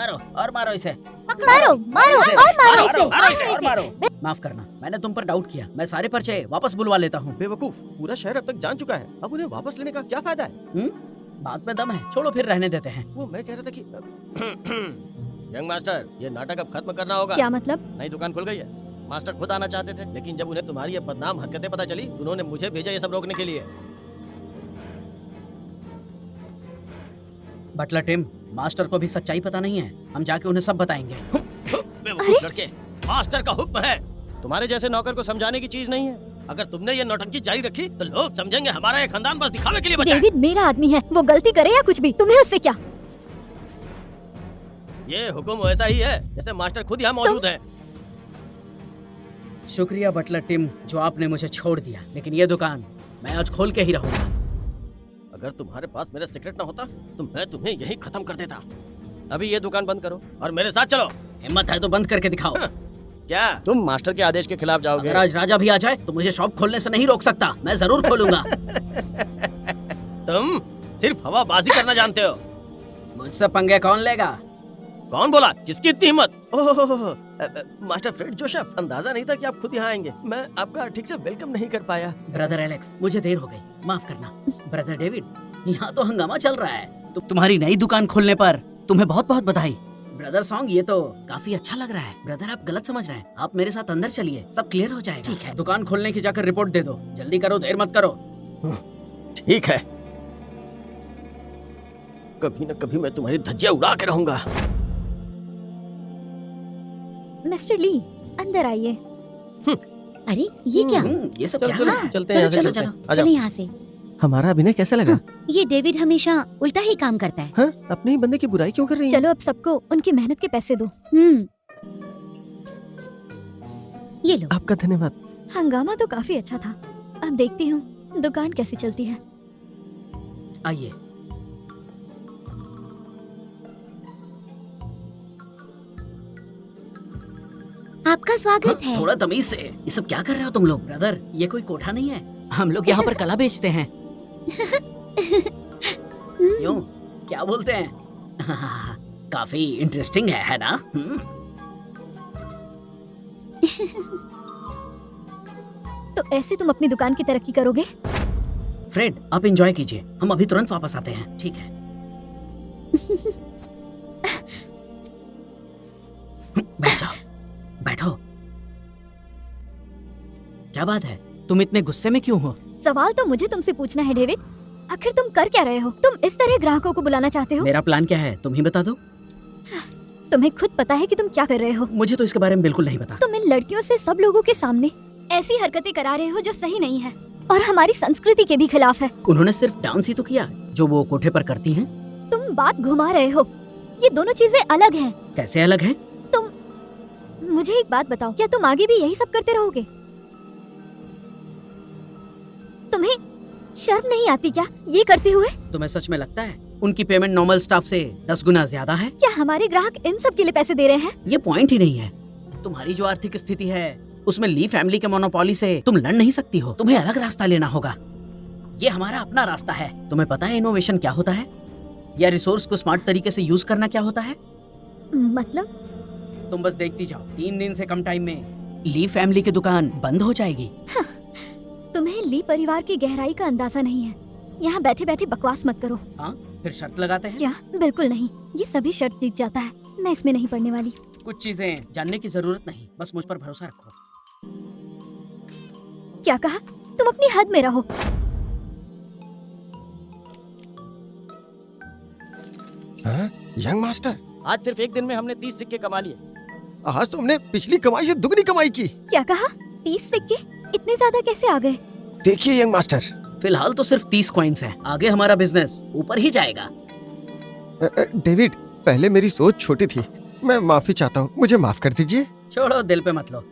मारो और मारो इसे। मारो मारो और मारो इसे। और मारो। माफ करना, मैंने तुम पर डाउट किया। मैं सारे पर्चे वापस बुलवा लेता हूँ। बेवकूफ, पूरा शहर अब तक जान चुका है, अब उन्हें वापस लेने का क्या फायदा है? बात में दम है, छोड़ो फिर रहने देते हैं। वो मैं कह रहा था कि यंग मास्टर, ये नाटक अब खत्म करना होगा। क्या मतलब? नई दुकान खुल गई है। मास्टर खुद आना चाहते थे, लेकिन जब उन्हें तुम्हारी ये बदनाम हरकतें पता चली, उन्होंने मुझे भेजा ये सब रोकने के लिए। बटलर टिम, मास्टर को भी सच्चाई पता नहीं है। हम जाके उन्हें सब बताएंगे। बेवकूफ लड़के, मास्टर का हुक्म है। तुम्हारे जैसे नौकर को समझाने की चीज नहीं है। अगर तुमने ये नौटंकी जारी रखी तो लोग समझेंगे हमारा ये खानदान बस दिखावे के लिए बचा है। डेविड मेरा आदमी है, वो गलती करे या कुछ भी, तुम्हें उससे क्या? ये हुक्म वैसा ही है जैसे मास्टर खुद यहाँ मौजूद है। शुक्रिया बटलर टिम, जो आपने मुझे छोड़ दिया, लेकिन ये दुकान मैं आज खोल के ही रहूंगा। अगर तुम्हारे पास मेरा सीक्रेट ना होता तो मैं तुम्हें यही खत्म कर देता। अभी ये दुकान बंद करो और मेरे साथ चलो। हिम्मत है तो बंद करके दिखाओ। क्या तुम मास्टर के आदेश के खिलाफ जाओगे? अगर आज राजा भी आ जाए तो मुझे शॉप खोलने से नहीं रोक सकता। मैं जरूर खोलूंगा। तुम सिर्फ हवाबाजी करना जानते हो। मुझसे पंगे कौन लेगा? कौन बोला? किसकी इतनी हिम्मत? ओह, मास्टर फ्रेड जोसेफ, अंदाजा नहीं था कि आप खुद यहाँ आएंगे। मैं आपका ठीक से वेलकम नहीं कर पाया। ब्रदर एलेक्स, मुझे देर हो गई, माफ करना। ब्रदर डेविड, यहाँ तो हंगामा चल रहा है। तुम्हारी नई दुकान खोलने पर तुम्हें बहुत बहुत बधाई। ब्रदर सॉन्ग, ये तो काफी अच्छा लग रहा है। ब्रदर आप गलत समझ रहे हैं, आप मेरे साथ अंदर चलिए, सब क्लियर हो जाएगा। ठीक है, दुकान खोलने की जाकर रिपोर्ट दे दो। जल्दी करो, देर मत करो। ठीक है, कभी न कभी मैं तुम्हारी धज्जियां उड़ा के रहूंगा। मिस्टर ली, अंदर आइए। अरे ये क्या? ये सब चलो क्या? चलो हाँ, चलते हैं, चलो, चलते हैं। चलो। आ जाओ। चले यहाँ से। हमारा अभिनय कैसा लगा? ये डेविड हमेशा उल्टा ही काम करता है। हाँ? अपने ही बंदे की बुराई क्यों कर रही है? चलो अब सबको उनकी मेहनत के पैसे दो। ये लो। आपका धन्यवाद। हंगामा तो काफी अच्छा था। अब देखती हूँ दुकान कैसी चलती है। आइए। आपका स्वागत है। थोड़ा तमीज से। ये सब क्या कर रहे हो तुम लोग? ब्रदर, ये कोई कोठा नहीं है। हम लोग यहाँ पर कला बेचते हैं। क्यों? क्या बोलते हैं? काफी इंटरेस्टिंग है ना? तो ऐसे तुम अपनी दुकान की तरक्की करोगे? फ्रेड, आप एंजॉय कीजिए, हम अभी तुरंत वापस आते हैं। ठीक है। बैठ जाओ, बैठो। क्या बात है, तुम इतने गुस्से में क्यों हो? सवाल तो मुझे तुमसे पूछना है डेविड। आखिर तुम कर क्या रहे हो? तुम इस तरह ग्राहकों को बुलाना चाहते हो? मेरा प्लान क्या है, तुम ही बता दो। तुम्हें खुद पता है कि तुम क्या कर रहे हो। मुझे तो इसके बारे में बिल्कुल नहीं पता। तुम इन लड़कियों से सब लोगों के सामने ऐसी हरकतें करा रहे हो जो सही नहीं है और हमारी संस्कृति के भी खिलाफ है। उन्होंने सिर्फ डांस ही तो किया जो वो कोठे पर करती हैं। तुम बात घुमा रहे हो, ये दोनों चीजें अलग हैं। कैसे अलग है? मुझे एक बात बताओ, क्या तुम आगे भी यही सब करते रहोगे? तुम्हें शर्म नहीं आती क्या ये करते हुए? तुम्हें सच में लगता है उनकी पेमेंट नॉर्मल स्टाफ से 10 गुना ज्यादा है? क्या हमारे ग्राहक इन सब के लिए पैसे दे रहे हैं? ये पॉइंट ही नहीं है। तुम्हारी जो आर्थिक स्थिति है उसमें ली फैमिली के मोनोपोली से तुम लड़ नहीं सकती हो। तुम्हें अलग रास्ता लेना होगा। ये हमारा अपना रास्ता है। तुम्हें पता है इनोवेशन क्या होता है, या रिसोर्स को स्मार्ट तरीके से यूज करना क्या होता है? मतलब? तुम बस देखती जाओ, 3 दिन से कम टाइम में ली फैमिली की दुकान बंद हो जाएगी। तुम्हें ली परिवार की गहराई का अंदाजा नहीं है। यहाँ बैठे बैठे बकवास मत करो। हाँ, फिर शर्त लगाते हैं। क्या? बिल्कुल नहीं, ये सभी शर्त जीत जाता है। मैं इसमें नहीं पड़ने वाली। कुछ चीजें जानने की जरूरत नहीं, बस मुझ पर भरोसा रखो। क्या कहा? तुम अपनी हद में रहो। यंग मास्टर, आज सिर्फ एक दिन में हमने 30 सिक्के कमा लिए। आज तो हमने पिछली कमाई से दुगनी कमाई की। क्या कहा? 30 सिक्के? इतने ज्यादा कैसे आ गए? देखिए यंग मास्टर, फिलहाल तो सिर्फ 30 कॉइन्स हैं। आगे हमारा बिजनेस ऊपर ही जाएगा। डेविड, पहले मेरी सोच छोटी थी। मैं माफी चाहता हूँ, मुझे माफ कर दीजिए। छोड़ो, दिल पे मत लो।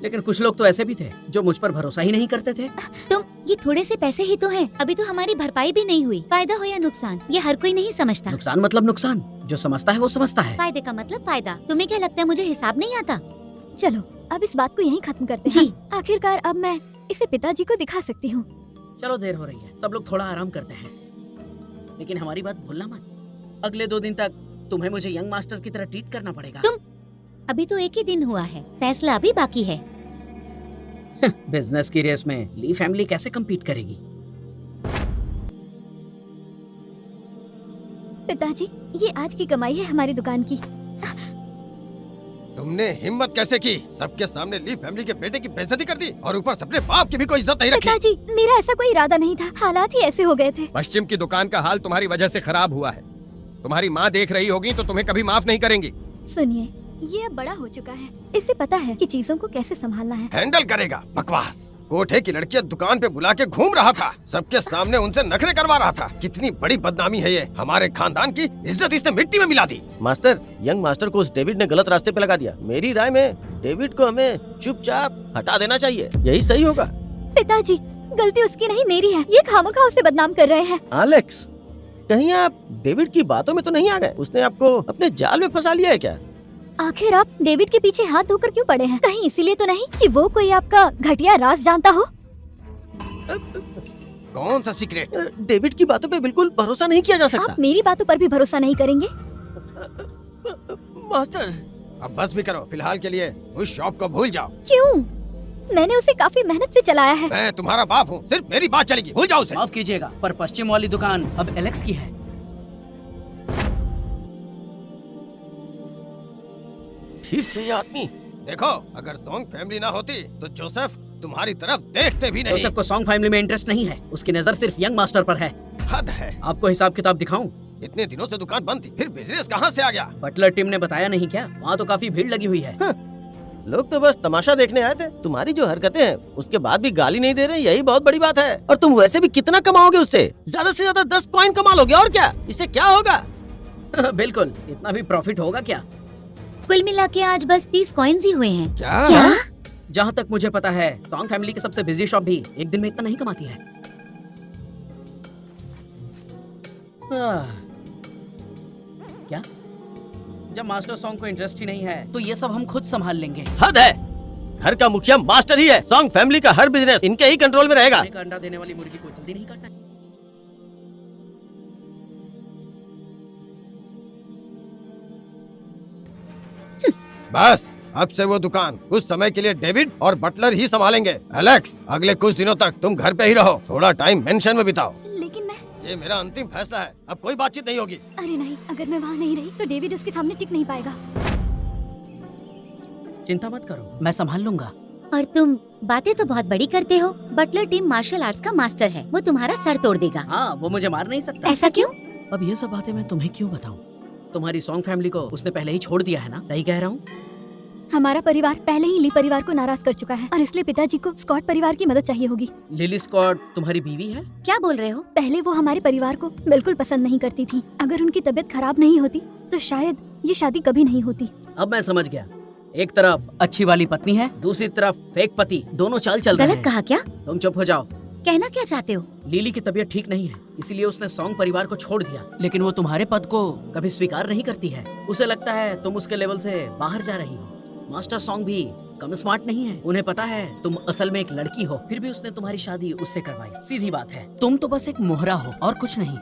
लेकिन कुछ लोग तो ऐसे भी थे जो मुझ पर भरोसा ही नहीं करते थे। तुम, ये थोड़े से पैसे ही तो हैं। अभी तो हमारी भरपाई भी नहीं हुई। फायदा हो या नुकसान, ये हर कोई नहीं समझता। नुकसान मतलब नुकसान, जो समझता है वो समझता है। फायदे का मतलब फायदा। तुम्हें क्या लगता है मुझे हिसाब नहीं आता? चलो अब इस बात को यहीं खत्म करते हैं। जी। आखिरकार अब मैं इसे पिताजी को दिखा सकती हूँ। चलो, देर हो रही है, सब लोग थोड़ा आराम करते हैं। लेकिन हमारी बात भूलना मत, अगले 2 दिन तक तुम्हें मुझे यंग मास्टर की तरह ट्रीट करना पड़ेगा। अभी तो एक ही दिन हुआ है, फैसला अभी बाकी है। बिजनेस की रेस में ली फैमिली कैसे कम्पीट करेगी? पिताजी, ये आज की कमाई है हमारी दुकान की। तुमने हिम्मत कैसे की? सबके सामने ली फैमिली के बेटे की बेइज्जती कर दी और ऊपर से अपने बाप की भी कोई इज्जत नहीं रखी। पिताजी, मेरा ऐसा कोई इरादा नहीं था, हालात ही ऐसे हो गए थे। पश्चिम की दुकान का हाल तुम्हारी वजह से खराब हुआ है। तुम्हारी माँ देख रही होगी तो तुम्हें कभी माफ नहीं करेंगी। सुनिए, ये अब बड़ा हो चुका है, इसे पता है कि चीजों को कैसे संभालना है। हैंडल करेगा? बकवास। कोठे की लड़कियां दुकान पे बुला के घूम रहा था, सबके सामने उनसे नखरे करवा रहा था। कितनी बड़ी बदनामी है ये। हमारे खानदान की इज्जत इसने मिट्टी में मिला दी। मास्टर, यंग मास्टर को उस डेविड ने गलत रास्ते पे लगा दिया। मेरी राय में डेविड को हमें चुपचाप हटा देना चाहिए, यही सही होगा। पिताजी, गलती उसकी नहीं मेरी है, ये खामखा उसे बदनाम कर रहे हैं। एलेक्स, कहीं आप डेविड की बातों में तो नहीं आ गए? उसने आपको अपने जाल में फंसा लिया है क्या? आखिर आप डेविड के पीछे हाथ धोकर क्यों पड़े हैं? कहीं इसीलिए तो नहीं कि वो कोई आपका घटिया राज जानता हो? कौन सा सीक्रेट? डेविड की बातों पे बिल्कुल भरोसा नहीं किया जा सकता। आप मेरी बातों पर भी भरोसा नहीं करेंगे? मास्टर, अब बस भी करो, फिलहाल के लिए उस शॉप को भूल जाओ। क्यों? मैंने उसे काफी मेहनत से चलाया है। मैं तुम्हारा बाप हूँ, सिर्फ मेरी बात चलेगी, भूल जाओ उसे। माफ कीजिएगा, पर पश्चिम वाली दुकान अब एलेक्स की है। फिर से ये आदमी। देखो, अगर सॉन्ग फैमिली ना होती तो जोसेफ तुम्हारी तरफ देखते भी नहीं। जोसेफ को सॉन्ग फैमिली में इंटरेस्ट नहीं है, उसकी नजर सिर्फ यंग मास्टर पर है। हद है। आपको हिसाब किताब दिखाऊं? इतने दिनों से दुकान बंद थी, फिर बिजनेस कहाँ से आ गया? बटलर टीम ने बताया नहीं क्या? वहाँ तो काफी भीड़ लगी हुई है। लोग तो बस तमाशा देखने आए थे। तुम्हारी जो हरकतें हैं उसके बाद भी गाली नहीं दे रहे, यही बहुत बड़ी बात है। और तुम वैसे भी कितना कमाओगे उससे? ज्यादा से ज्यादा 10 कॉइन कमा लोगे, और क्या? इससे क्या होगा? बिल्कुल, इतना भी प्रॉफिट होगा क्या? कुल मिला के आज बस 30 कॉइन्स ही हुए हैं। क्या? जहाँ तक मुझे पता है, सॉन्ग फैमिली की सबसे बिजी शॉप भी एक दिन में इतना नहीं कमाती है। क्या? जब मास्टर सॉन्ग को इंटरेस्ट ही नहीं है तो ये सब हम खुद संभाल लेंगे। हद है। घर का मुखिया मास्टर ही है। सॉन्ग फैमिली का हर बिजनेस इनके ही कंट्रोल में रहेगा। एक अंडा देने वाली मुर्गी को जल्दी नहीं काटना है। बस, अब से वो दुकान कुछ समय के लिए डेविड और बटलर ही संभालेंगे। एलेक्स, अगले कुछ दिनों तक तुम घर पे ही रहो, थोड़ा टाइम मेंशन में बिताओ। लेकिन मैं... ये मेरा अंतिम फैसला है, अब कोई बातचीत नहीं होगी। अरे नहीं, अगर मैं वहाँ नहीं रही तो डेविड उसके सामने टिक नहीं पाएगा। चिंता मत करो, मैं संभाल लूंगा। और तुम बातें तो बहुत बड़ी करते हो। बटलर टीम मार्शल आर्ट्स का मास्टर है, वो तुम्हारा सर तोड़ देगा। हाँ, वो मुझे मार नहीं सकता। ऐसा क्यों? अब ये सब बातें मैं तुम्हें क्यों बताऊं? तुम्हारी सॉन्ग फैमिली को उसने पहले ही छोड़ दिया है ना? सही कह रहा हूँ? हमारा परिवार पहले ही ली परिवार को नाराज कर चुका है और इसलिए पिताजी को स्कॉट परिवार की मदद चाहिए होगी। लिली स्कॉट तुम्हारी बीवी है? क्या बोल रहे हो? पहले वो हमारे परिवार को बिल्कुल पसंद नहीं करती थी। अगर उनकी तबीयत खराब नहीं होती तो शायद ये शादी कभी नहीं होती। अब मैं समझ गया। एक तरफ अच्छी वाली पत्नी है, दूसरी तरफ फेक पति। दोनों चाल चल रहे गलत हैं। कहा क्या? तुम चुप हो जाओ। कहना क्या चाहते हो? लिली की तबीयत ठीक नहीं है, इसीलिए उसने सॉन्ग परिवार को छोड़ दिया। लेकिन वो तुम्हारे पद को कभी स्वीकार नहीं करती है। उसे लगता है तुम उसके लेवल से बाहर जा रही हो। मास्टर सॉन्ग भी कम स्मार्ट नहीं है। उन्हें पता है तुम असल में एक लड़की हो, फिर भी उसने तुम्हारी शादी उससे करवाई। सीधी बात है, तुम तो बस एक मोहरा हो और कुछ नहीं।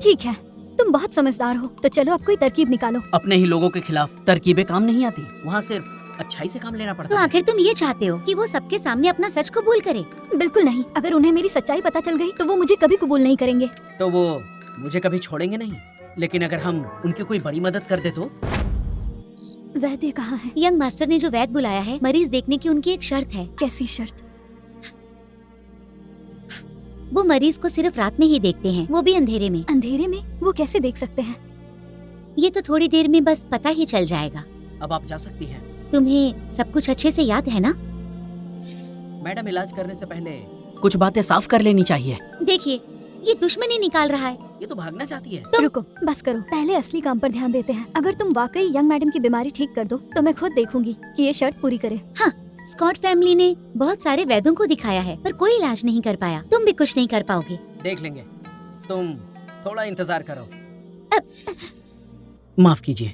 ठीक है, तुम बहुत समझदार हो, तो चलो अब कोई तरकीब निकालो। अपने ही लोगों के खिलाफ तरकीबें काम नहीं आती, वहाँ सिर्फ अच्छाई से काम लेना तो पड़ता है। आखिर तुम ये चाहते हो कि वो सबके सामने अपना सच कबूल करे? बिल्कुल नहीं। अगर उन्हें मेरी सच्चाई पता चल गई तो वो मुझे कभी कबूल नहीं करेंगे। तो वो मुझे कभी छोड़ेंगे नहीं। लेकिन अगर हम उनकी कोई बड़ी मदद कर दे तो? वैद्य कहाँ है? यंग मास्टर ने जो वैद्य बुलाया है, मरीज देखने की उनकी एक शर्त है। कैसी शर्त? वो मरीज को सिर्फ रात में ही देखते हैं, वो भी अंधेरे में। अंधेरे में? वो कैसे देख सकते हैं? ये तो थोड़ी देर में बस पता ही चल जाएगा। अब आप जा सकती हैं। तुम्हें सब कुछ अच्छे से याद है ना? मैडम, इलाज करने से पहले कुछ बातें साफ कर लेनी चाहिए। देखिए, ये दुश्मनी निकाल रहा है। ये तो भागना चाहती है। रुको, बस करो, पहले असली काम पर ध्यान देते हैं। अगर तुम वाकई यंग मैडम की बीमारी ठीक कर दो तो मैं खुद देखूंगी कि ये शर्त पूरी करे। हाँ, स्कॉट फैमिली ने बहुत सारे वैद्यों को दिखाया है पर कोई इलाज नहीं कर पाया। तुम भी कुछ नहीं कर पाओगे। देख लेंगे, तुम थोड़ा इंतजार करो। अब माफ कीजिए,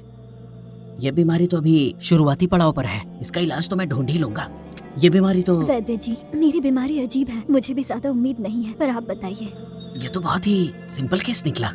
ये बीमारी तो अभी शुरुआती पड़ाव पर है। इसका इलाज तो मैं ढूंढ ही लूंगा। ये बीमारी तो... वैद्य जी, मेरी बीमारी अजीब है, मुझे भी ज्यादा उम्मीद नहीं है, पर आप बताइए। ये तो बहुत ही सिंपल केस निकला।